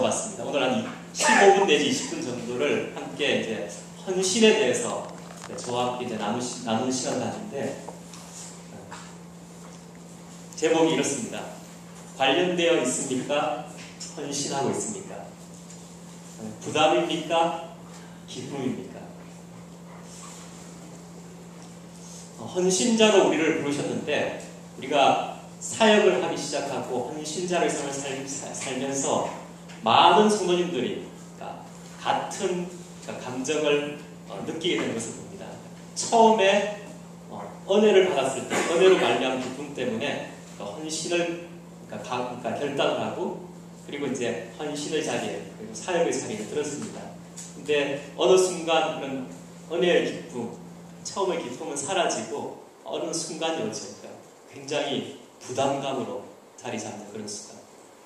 같습니다. 오늘 한 15분 내지 20분 정도를 함께 이제 헌신에 대해서 저와 함께 이제 나누는 시간을 가지는데, 제목이 이렇습니다. 관련되어 있습니까? 헌신하고 있습니까? 부담입니까? 기쁨입니까? 헌신자로 우리를 부르셨는데, 우리가 사역을 하기 시작하고 헌신자의 삶을 살면서 많은 성도님들이 같은 감정을 느끼게 되는 것을 봅니다. 처음에 은혜를 받았을 때, 은혜로 말미암은 기쁨 때문에 헌신을 결단을 하고, 그리고 이제 헌신의 자리에, 그리고 사역의 자리에 들었습니다. 근데 어느 순간 그런 은혜의 기쁨, 처음의 기쁨은 사라지고 어느 순간이 오죠. 굉장히 부담감으로 자리 잡는 그런 순간.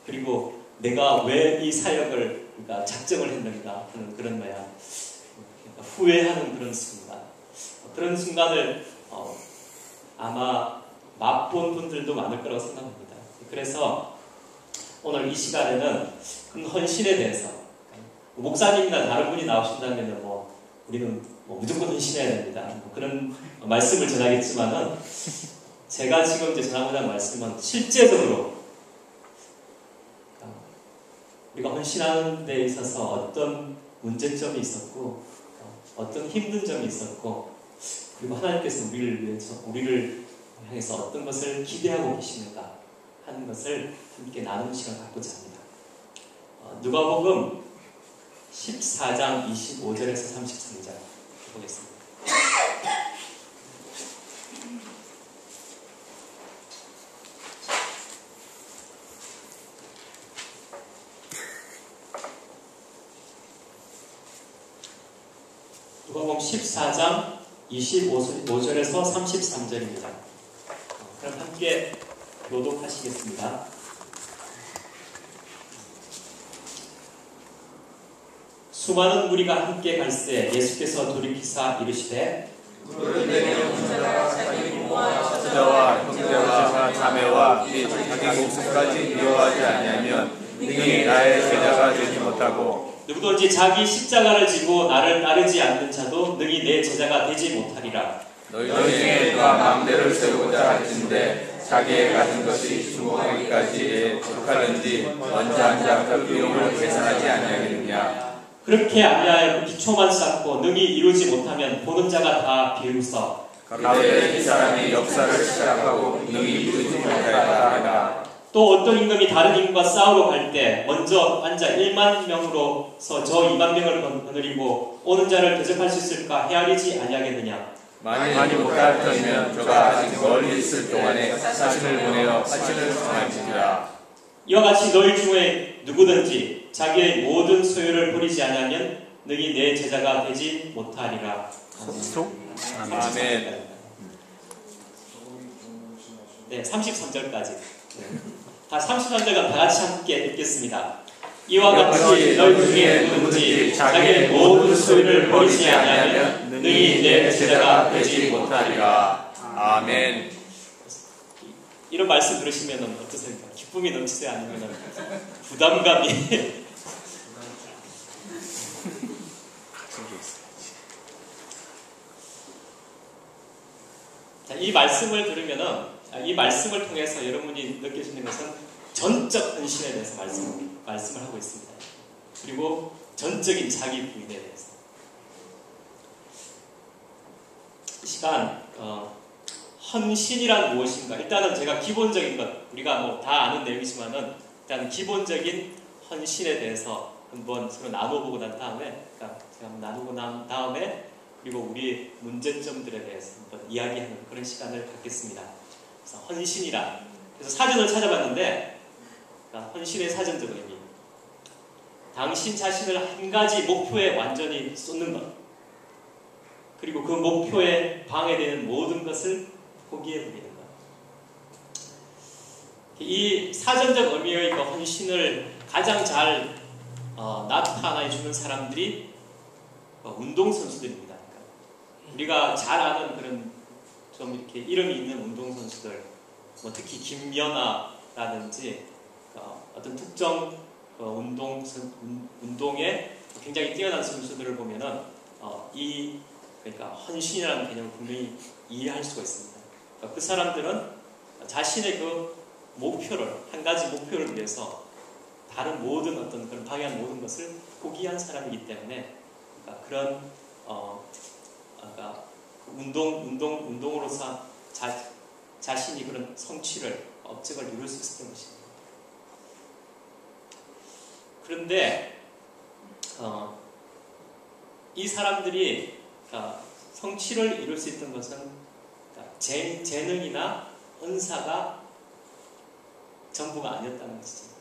그리고 내가 왜 이 사역을 작정을 했는가 하는 그런 후회하는 그런 순간. 그런 순간을 아마 맛본 분들도 많을 거라고 생각합니다. 그래서 오늘 이 시간에는 헌신에 대해서, 목사님이나 다른 분이 나오신다면 우리는 무조건 헌신해야 됩니다, 그런 말씀을 전하겠지만은, 제가 지금 이제 전하고자 하는 말씀은 실제적으로 우리가 헌신하는 데 있어서 어떤 문제점이 있었고, 어떤 힘든 점이 있었고, 그리고 하나님께서 우리를 향해서 어떤 것을 기대하고 계시는가 하는 것을 함께 나누는 시간을 갖고자 합니다. 누가복음 14장 25절에서 33절 보겠습니다. 누가복음 14장 25절에서 33절입니다. 그럼 함께 교독하시겠습니다. 수많은 무리가 함께 갈새 예수께서 돌이키사 이르시되, 저와 형제와 자매와 및 자기 목숨까지 미워하지 아니하면 능히 나의 제자가 되지 못하고, 누구든지 자기 십자가를 지고 나를 따르지 않는 자도 능히 내 제자가 되지 못하리라. 너희 중에 누가 마음대로 세우고자 할진대 자기의 가진 것이 죽어가기까지에 속하는지 먼저 앉아 그 비용을 계산하지 아니하겠느냐. 그렇게 아니하여 기초만 쌓고 능히 이루지 못하면 보는 자가 다 비웃어 가로되 이 사람이 역사를 시작하고 능히 이루지 못하였다 하라. 또 어떤 임금이 다른 임금과 싸우러 갈 때 먼저 앉아 1만 명으로서 저 2만 명을 거느리고 오는 자를 대적할 수 있을까 헤아리지 아니하겠느냐. 만일 못할 터이면 저가 아직 멀리 있을 동안에 사신을 보내어 화친을 청할지니라. 이와 같이 너희 중에 누구든지 자기의 모든 소유를 버리지 않으면 능히 내 제자가 되지 못하리라. 아멘. 네, 33절까지. 다 33절과 다 같이 함께 읽겠습니다. 이와 같이 너희 중에 누구든지 자기의 모든 소유를 버리지 않으면 능히 내 제자가 되지 못하리라. 아멘. 이런 말씀 들으시면 어떠십니까? 기쁨이 넘치세요? 아니면 부담감이? 자, 이 말씀을 들으면은, 이 말씀을 통해서 여러분이 느끼시는 것은 전적 헌신에 대해서 말씀을 하고 있습니다. 그리고 전적인 자기 부인에 대해서. 이 시간 헌신이란 무엇인가? 일단은 제가 기본적인 것, 우리가 다 아는 내용이지만은 일단 기본적인 헌신에 대해서 한번 서로 나눠보고 난 다음에, 제가 나누고 난 다음에 그리고 우리 문제점들에 대해서 한번 이야기하는 그런 시간을 갖겠습니다. 그래서 헌신이란, 그래서 사전을 찾아봤는데, 헌신의 사전적 의미, 당신 자신을 한 가지 목표에 완전히 쏟는 것, 그리고 그 목표에 방해되는 모든 것을 포기해버리는 것. 이 사전적 의미의 그 헌신을 가장 잘 나타내주는 사람들이 운동선수들입니다. 우리가 잘 아는 그런 좀 이렇게 이름이 있는 운동선수들, 특히 김연아라든지 어떤 특정 그 운동에 굉장히 뛰어난 선수들을 보면은 그러니까 헌신이라는 개념을 분명히 이해할 수가 있습니다. 그러니까 그 사람들은 자신의 그 목표를 한 가지 목표를 위해서 다른 모든 어떤 그런 방해한 모든 것을 포기한 사람이기 때문에 그러니까 그런 그러니까 운동으로서 자신이 그런 성취를 업적을 이룰 수 있었던 것입니다. 그런데 이 사람들이 성취를 이룰 수 있던 것은 재능이나 은사가 전부가 아니었다는 것이죠.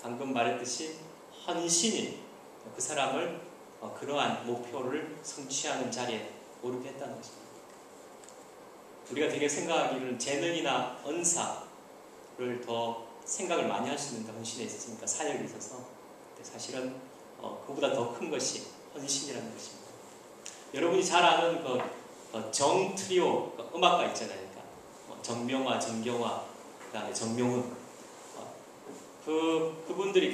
방금 말했듯이 헌신이 그 사람을 그러한 목표를 성취하는 자리에 오르게 했다는 것입니다. 우리가 되게 생각하기로는 재능이나 은사를 더 생각을 많이 할 수 있는 헌신에 있었으니까 사역에 있어서 사실은 그보다 더 큰 것이 헌신이라는 것입니다. 여러분이 잘 아는 정트리오 음악가 있잖아요. 그러니까 정명화, 정경화, 그다음에 정명훈 그분들이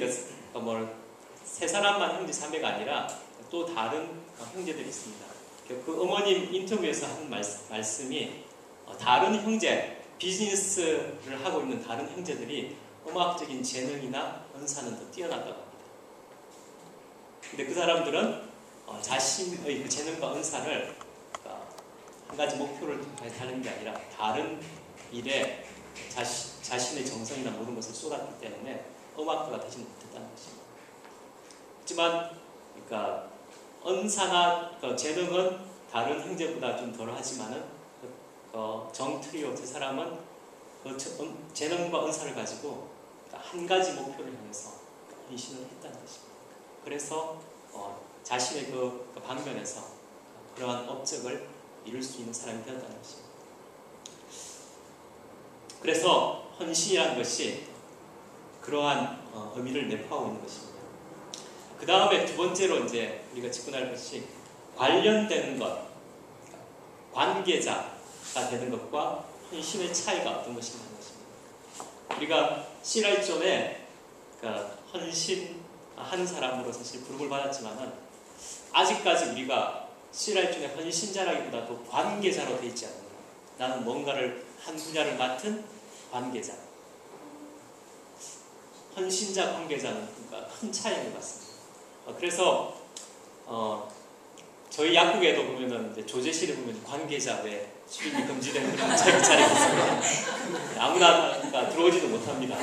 세 사람만 형제 자매가 아니라 또 다른 형제들이 있습니다. 그 어머님 인터뷰에서 한 말씀이 다른 형제, 비즈니스를 하고 있는 다른 형제들이 음악적인 재능이나 은사는 더 뛰어났다고 합니다. 근데 그 사람들은 자신의 그 재능과 은사를 한 가지 목표를 달는 게 아니라 다른 일에 자신의 정성이나 모든 것을 쏟았기 때문에 음악가가 되지 못했다는 것입니다. 하지만 그러니까 은사나 재능은 다른 형제보다 좀 덜하지만은 정트리오 두 사람은 재능과 은사를 가지고 한 가지 목표를 향해서 헌신을 했다는 것입니다. 그래서 자신의 그 방면에서 그러한 업적을 이룰 수 있는 사람이 되었다는 것입니다. 그래서 헌신이라는 것이 그러한 의미를 내포하고 있는 것입니다. 그 다음에 두 번째로 이제 우리가 짚고날 것이 관련되는 것, 관계자가 되는 것과 헌신의 차이가 어떤 것인가 하는 것입니다. 우리가 시라이존에 헌신하는 사람으로 사실 부름을 받았지만은 아직까지 우리가 시라이존의 헌신자라기보다도 관계자로 되어 있지 않는가. 나는 뭔가를 한 분야를 맡은 관계자. 헌신자 관계자는 그러니까 큰 차이인 것 같습니다. 그래서 저희 약국에도 보면은 이제 조제실에 보면 관계자 외 출입이 금지된 그런 자리가 있습니다. 아무나 들어오지도 못합니다.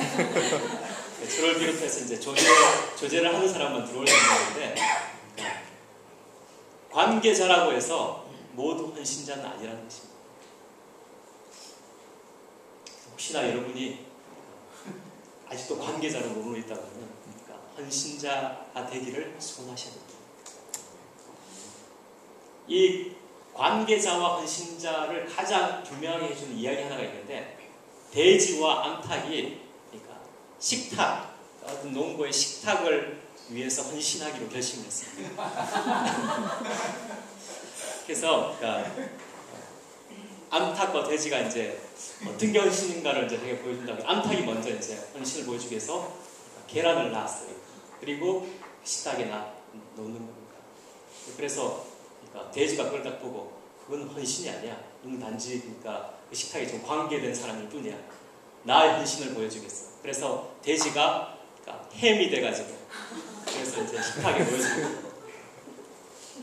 저를 비롯해서 이제 조제를 하는 사람만 들어올 수 있는데 관계자라고 해서 모두 헌신자는 아니라는 것입니다. 혹시나 여러분이 아직도 관계자로 머물러 있다면 헌신자가 되기를 소원하셔야 됩니다. 이 관계자와 헌신자를 가장 분명하게 해주는 이야기 하나가 있는데 돼지와 암탉이 그러니까 식탁, 어떤 농부의 식탁을 위해서 헌신하기로 결심했습니다. 그래서 암탉과 돼지가 이제 어떤 게 헌신인가를 이제 되게 보여준다고 암탉이 먼저 이제 헌신을 보여주기 위해서 계란을 낳았어요. 그리고 식탁에 놓는 겁니다. 그래서 돼지가 그걸 딱 보고 그건 헌신이 아니야. 이건 단지 그 식탁에 좀 관계된 사람일 뿐이야. 나의 헌신을 보여주겠어. 그래서 돼지가 햄이 돼가지고 그래서 이제 식탁에 보여주고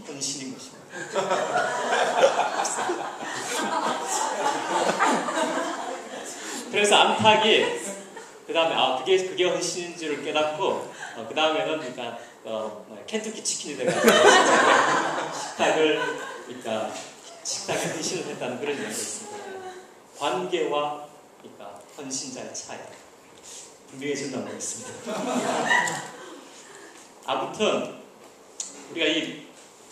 헌신인 것입니다. 그래서 암탉이 그 다음에 그게 헌신인 줄을 깨닫고 그 다음에는 켄터키 치킨이 돼가지고 식탁에 헌신을 했다는 그런 이야기가 있습니다. 관계와 헌신자의 차이 분명해진다고 하겠습니다. 아무튼 우리가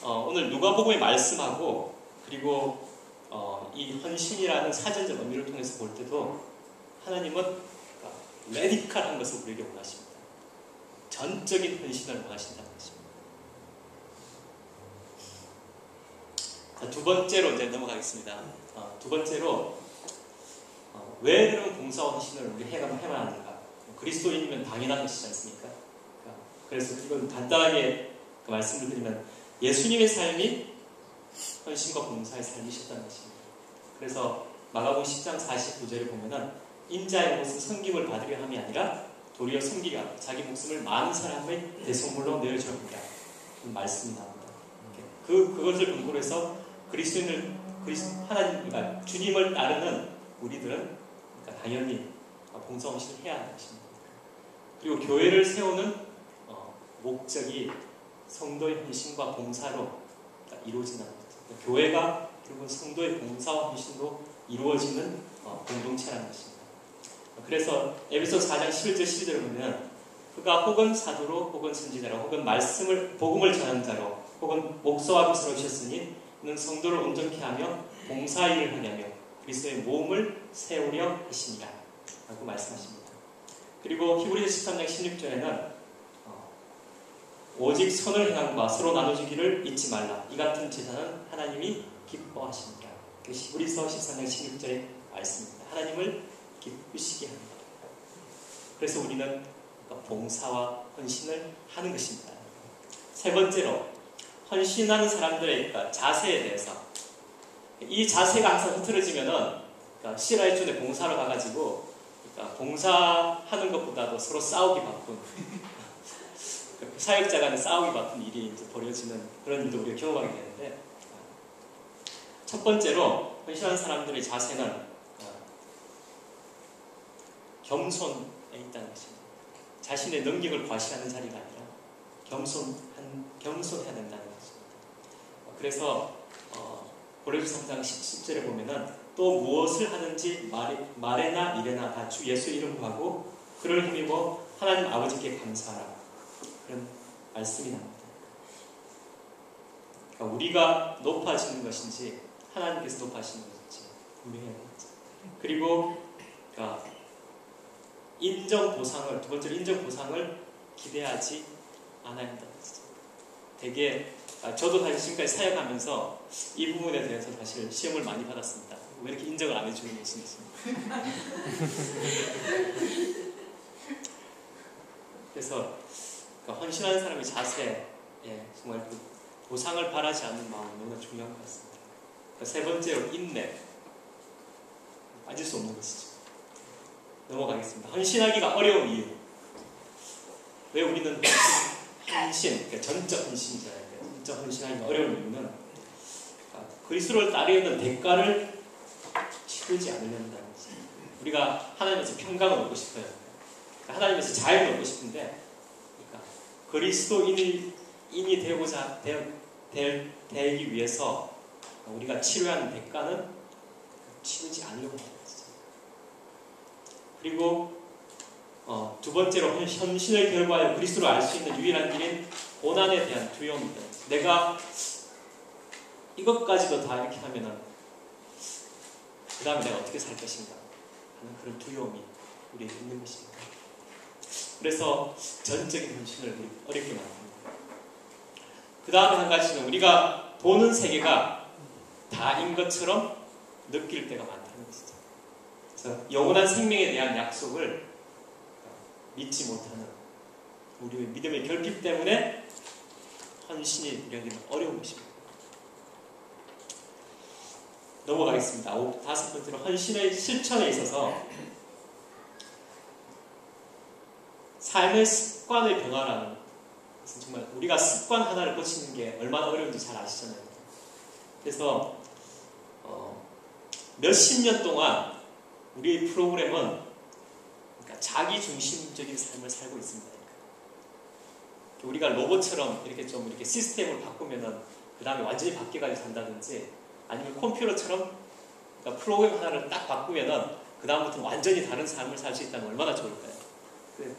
오늘 누가복음의 말씀하고 그리고 이 헌신이라는 사전적 의미를 통해서 볼 때도 하나님은 레디컬한 것을 우리에게 원하십니다. 전적인 헌신을 원하신다는 것입니다. 두 번째로 이제 넘어가겠습니다. 두 번째로 왜 그런 봉사와 헌신을 우리 해야만 하는가? 그리스도인이면 당연한 것이지 않습니까? 그래서 이건 간단하게 그 말씀을 드리면 예수님의 삶이 헌신과 봉사의 삶이셨다는 것입니다. 그래서 마가복음 10장 49절에 보면은 인자의 옷은 섬김을 받으려 함이 아니라 도리어 섬기려 자기 목숨을 많은 사람의 대속물로 내어주려 합니다. 그 말씀이 나옵니다. 그것을 근거로 해서 하나님, 그러니까 주님을 따르는 우리들은 그러니까 당연히 봉사 헌신을 해야 하는 것입니다. 그리고 교회를 세우는 목적이 성도의 헌신과 봉사로 이루어진다는 것입니다. 교회가 결국은 성도의 봉사와 헌신으로 이루어지는 공동체라는 것입니다. 그래서 에베소 4장 11절 12절을 보면 그가 혹은 사도로 혹은 선지자로 혹은 복음을 전하는 자로 혹은 목사와 교사로 오셨으니 그는 성도를 온전케 하며 봉사일을 하려며 그리스도의 몸을 세우려 하십니다 라고 말씀하십니다. 그리고 히브리서 13장 16절에는 오직 선을 행함과 서로 나눠주기를 잊지 말라. 이 같은 제사는 하나님이 기뻐하십니다. 히브리서 13장 16절의 말씀입니다. 하나님을 기쁘시게 합니다. 그래서 우리는 봉사와 헌신을 하는 것입니다. 세 번째로 헌신하는 사람들의 자세에 대해서, 이 자세가 항상 흐트러지면은 시라의 존에 봉사로 가가지고 봉사하는 것보다도 서로 싸우기 바쁜 사역자 간에 싸우기 바쁜 일이 이제 벌어지는 그런 일도 우리가 경험하게 되는데, 첫 번째로 헌신하는 사람들의 자세는 겸손에 있다는 것입니다. 자신의 능력을 과시하는 자리가 아니라 겸손해야 된다는 것입니다. 그래서 고린도서 3장 10절에 보면은 또 무엇을 하든지 말에나 일에나 다 주 예수 이름으로 하고 그를 힘입어 하나님 아버지께 감사하라. 그런 말씀이 납니다. 그러니까 우리가 높아지는 것인지 하나님께서 높아지는 것인지 분명해야 되겠죠. 그리고 두 번째로 인정 보상을 기대하지 않아야 한다는 것이죠. 되게 저도 사실 지금까지 사역하면서 이 부분에 대해서 사실 시험을 많이 받았습니다. 왜 이렇게 인정을 안 해주는 것인지. 그래서 헌신하는 사람의 자세에 정말 그 보상을 바라지 않는 마음이 너무나 중요한 것 같습니다. 세 번째로 인내. 빠질 수 없는 것이죠. 넘어가겠습니다. 헌신하기가 어려운 이유. 왜 우리는 그러니까 전적 헌신자예요. 전적 헌신하기가 어려운 이유는 그리스도를 따르려는 대가를 치르지 않으려는 거죠. 우리가 하나님에서 평강을 얻고 싶어요. 하나님에서 자유를 얻고 싶은데, 그리스도인이 되고자 되기 위해서 우리가 치러야 하는 대가는 치르지 않으려고 하는 거죠. 그리고 두 번째로 헌신을 결과하여 그리스도를 알 수 있는 유일한 길인 고난에 대한 두려움입니다. 내가 이것까지도 다 이렇게 하면은 그 다음에 내가 어떻게 살 것인가 하는 그런 두려움이 우리에게 있는 것입니다. 그래서 전적인 헌신을 어렵게 만듭니다. 그 다음에 한 가지는 우리가 보는 세계가 다인 것처럼 느낄 때가 많다는 것이죠. 그래서 영원한 생명에 대한 약속을 믿지 못하는 우리의 믿음의 결핍 때문에 헌신이 우리에게는 어려운 것입니다. 넘어가겠습니다. 다섯 번째로 헌신의 실천에 있어서 삶의 습관의 변화라는 것은 정말 우리가 습관 하나를 고치는 게 얼마나 어려운지 잘 아시잖아요. 그래서 몇십 년 동안 우리의 프로그램은 자기 중심적인 삶을 살고 있습니다. 우리가 로봇처럼 이렇게 시스템을 바꾸면은 그 다음에 완전히 바뀌어가지고 산다든지, 아니면 컴퓨터처럼 프로그램 하나를 딱 바꾸면은 그 다음부터 완전히 다른 삶을 살 수 있다면 얼마나 좋을까요?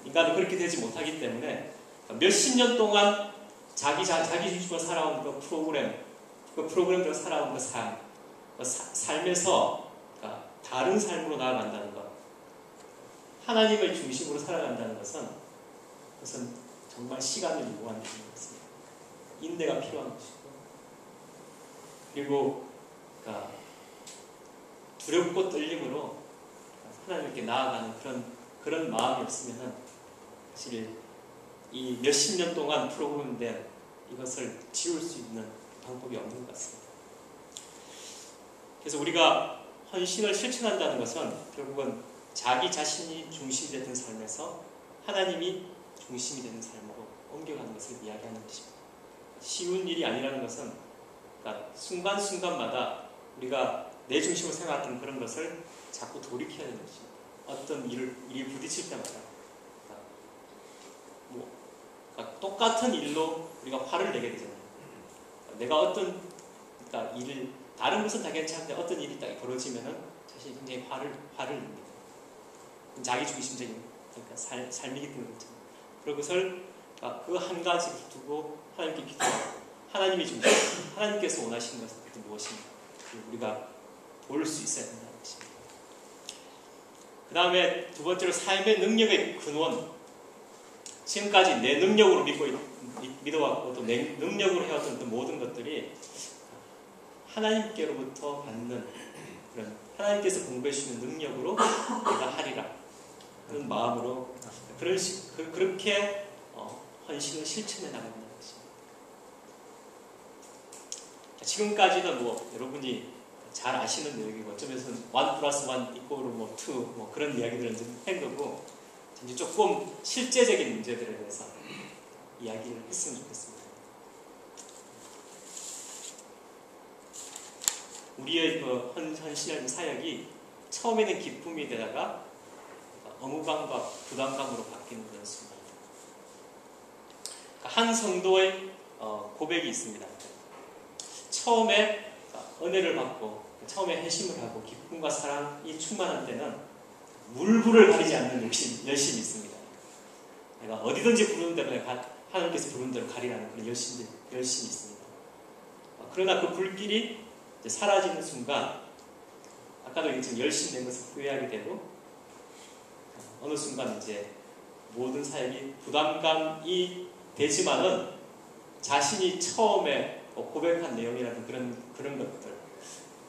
인간은 그렇게 되지 못하기 때문에 몇십 년 동안 자기 중심으로 살아온 그 프로그램대로 살아온 그 삶에서 다른 삶으로 나아간다는 것, 하나님의 중심으로 살아간다는 것은 정말 시간을 요구하는 것입니다. 인내가 필요한 것이고, 그리고 두렵고 떨림으로 하나님께 나아가는 그런 마음이 없으면 사실 이 몇십 년 동안 프로그램된 이것을 지울 수 있는 방법이 없는 것 같습니다. 그래서 우리가 헌신을 실천한다는 것은 결국은 자기 자신이 중심이 되는 삶에서 하나님이 중심이 되는 삶으로 옮겨가는 것을 이야기하는 것입니다. 쉬운 일이 아니라는 것은 그러니까 순간순간마다 우리가 내 중심으로 생각했던 그런 것을 자꾸 돌이켜야 되는 것입니다. 어떤 일이 부딪힐 때마다 그러니까 똑같은 일로 우리가 화를 내게 되잖아요. 내가 어떤 그러니까 일을 다른 것은 다 괜찮은데 어떤 일이 딱 벌어지면은 사실 굉장히 화를 냅니다. 자기 중심적인 그러니까 삶이기 때문에 그렇죠. 그런 것을 그 한 가지 두고 하나님께 기도하고 하나님이 중심, 하나님께서 원하시는 것은 무엇인가 우리가 볼 수 있어야 된다는 것입니다. 그 다음에 두 번째로 삶의 능력의 근원. 지금까지 내 능력으로 믿어왔고 또 내 능력으로 해왔던 그 모든 것들이 하나님께로부터 받는 그런 하나님께서 공부해 주시는 능력으로 내가 하리라 그런 마음으로 그렇게 헌신을 실천해 나간다는 것입니다. 지금까지는 여러분이 잘 아시는 내용이고 어쩌면서 1+1=2 그런 이야기들은 좀 한 거고 이제 조금 실제적인 문제들에 대해서 이야기를 했으면 좋겠습니다. 우리의 헌신의 사역이 처음에는 기쁨이 되다가 의무감과 부담감으로 바뀌는 그런 순간. 한 성도의 고백이 있습니다. 처음에 은혜를 받고 처음에 회심을 하고 기쁨과 사랑이 충만한 때는 물불을 가리지 않는 열심이 있습니다. 내가 어디든지 부르는 대로 하나님께서 부르는 대로 가리라는 그런 열심이 있습니다. 그러나 그 불길이 이제 사라지는 순간 아까도 얘기했지만 열심히 된 것을 후회하게 되고 어느 순간 이제 모든 사역이 부담감이 되지만은 자신이 처음에 고백한 내용이라든 그런 것들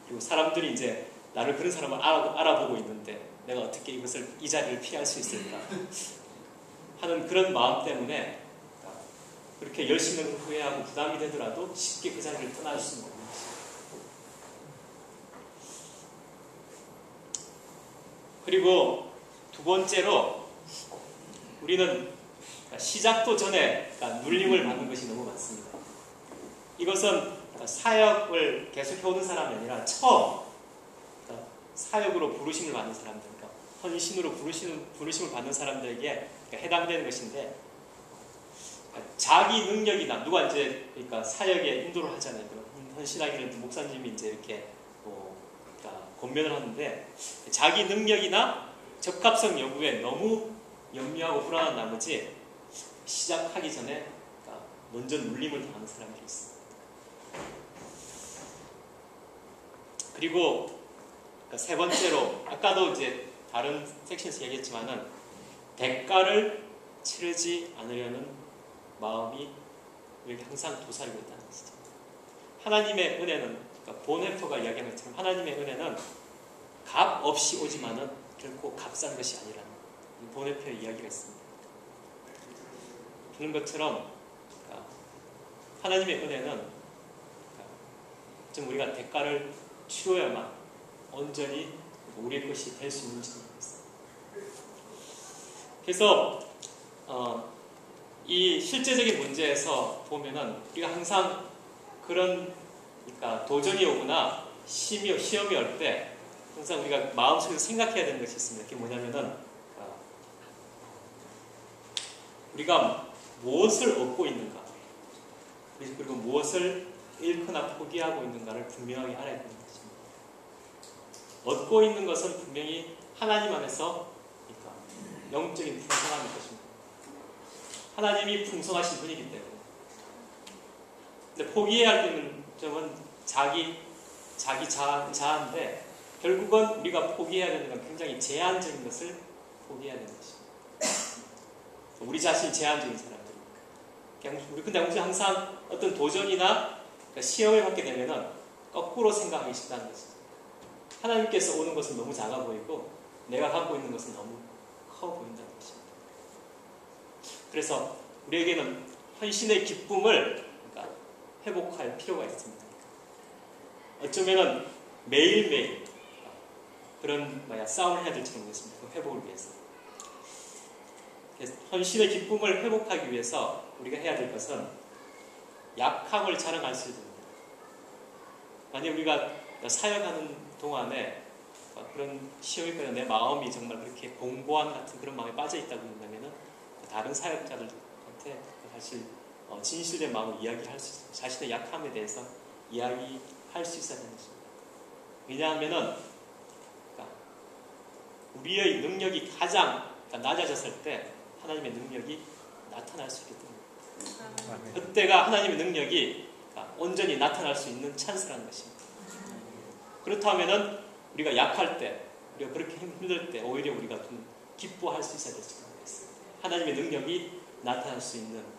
그리고 사람들이 이제 나를 그런 사람을 알아보고 있는데 내가 어떻게 이 자리를 피할 수 있을까 하는 그런 마음 때문에 그렇게 열심히 후회하고 부담이 되더라도 쉽게 그 자리를 떠날 수는 없는 것입니다. 그리고 두 번째로 우리는 시작도 전에 눌림을 받는 것이 너무 많습니다. 이것은 사역을 계속 해오는 사람이 아니라 처음 사역으로 부르심을 받는 사람들, 헌신으로 부르심을 받는 사람들에게 해당되는 것인데 자기 능력이나 누가 이제 사역에 인도를 하잖아요. 헌신하기는 목사님이 이제 이렇게 권면을 하는데 자기 능력이나 적합성 여부에 너무 염려하고 불안한 나머지 시작하기 전에 먼저 눌림을 당하는 사람들이 있습니다. 그리고 세 번째로 아까도 이제 다른 섹션에서 얘기했지만은 대가를 치르지 않으려는 마음이 우리에게 항상 도사리고 있다는 것이죠. 하나님의 은혜는 본헤퍼가 이야기하는 것처럼 하나님의 은혜는 값 없이 오지만은 결코 값싼 것이 아니라는 본헤퍼의 이야기가 있습니다. 그런 것처럼 하나님의 은혜는 좀 우리가 대가를 치러야만 온전히 우리의 것이 될 수 있는지 모르겠습니다. 그래서 이 실제적인 문제에서 보면은 우리가 항상 그런 도전이 오거나 시험이 올 때 항상 우리가 마음속에서 생각해야 되는 것이 있습니다. 그게 뭐냐면은 우리가 무엇을 얻고 있는가 그리고 무엇을 잃거나 포기하고 있는가를 분명하게 알아야 되는 것입니다. 얻고 있는 것은 분명히 하나님 안에서 영적인 풍성함일 것입니다. 하나님이 풍성하신 분이기 때문에. 근데 포기해야 할 점은 자기 자아인데 결국은 우리가 포기해야 되는 건 굉장히 제한적인 것을 포기해야 되는 것입니다. 우리 자신이 제한적인 사람들이니까. 근데 우리 항상 어떤 도전이나 시험을 받게 되면은 거꾸로 생각하기 쉽다는 것이죠. 하나님께서 오는 것은 너무 작아 보이고 내가 갖고 있는 것은 너무 커 보인다는 것입니다. 그래서 우리에게는 헌신의 기쁨을 그러니까 회복할 필요가 있습니다. 어쩌면은 매일매일 그런 싸움을 해야 될지 모르겠습니다. 그 회복을 위해서. 헌신의 기쁨을 회복하기 위해서 우리가 해야 될 것은 약함을 자랑할 수 있습니다. 만약 우리가 사역하는 동안에 그런 시험이 거나 내 마음이 정말 그렇게 공고함 같은 그런 마음에 빠져 있다고 한다면 다른 사역자들한테 사실 진실된 마음을 이야기할 수 있어요. 자신의 약함에 대해서 이야기할 수 있어야 되는 것입니다. 왜냐하면은 우리의 능력이 가장 낮아졌을 때 하나님의 능력이 나타날 수 있기 때문에 그때가 하나님의 능력이 온전히 나타날 수 있는 찬스라는 것입니다. 그렇다면은 우리가 약할 때, 우리가 그렇게 힘들 때 오히려 우리가 좀 기뻐할 수 있어야 될 수 있습니다. 하나님의 능력이 나타날 수 있는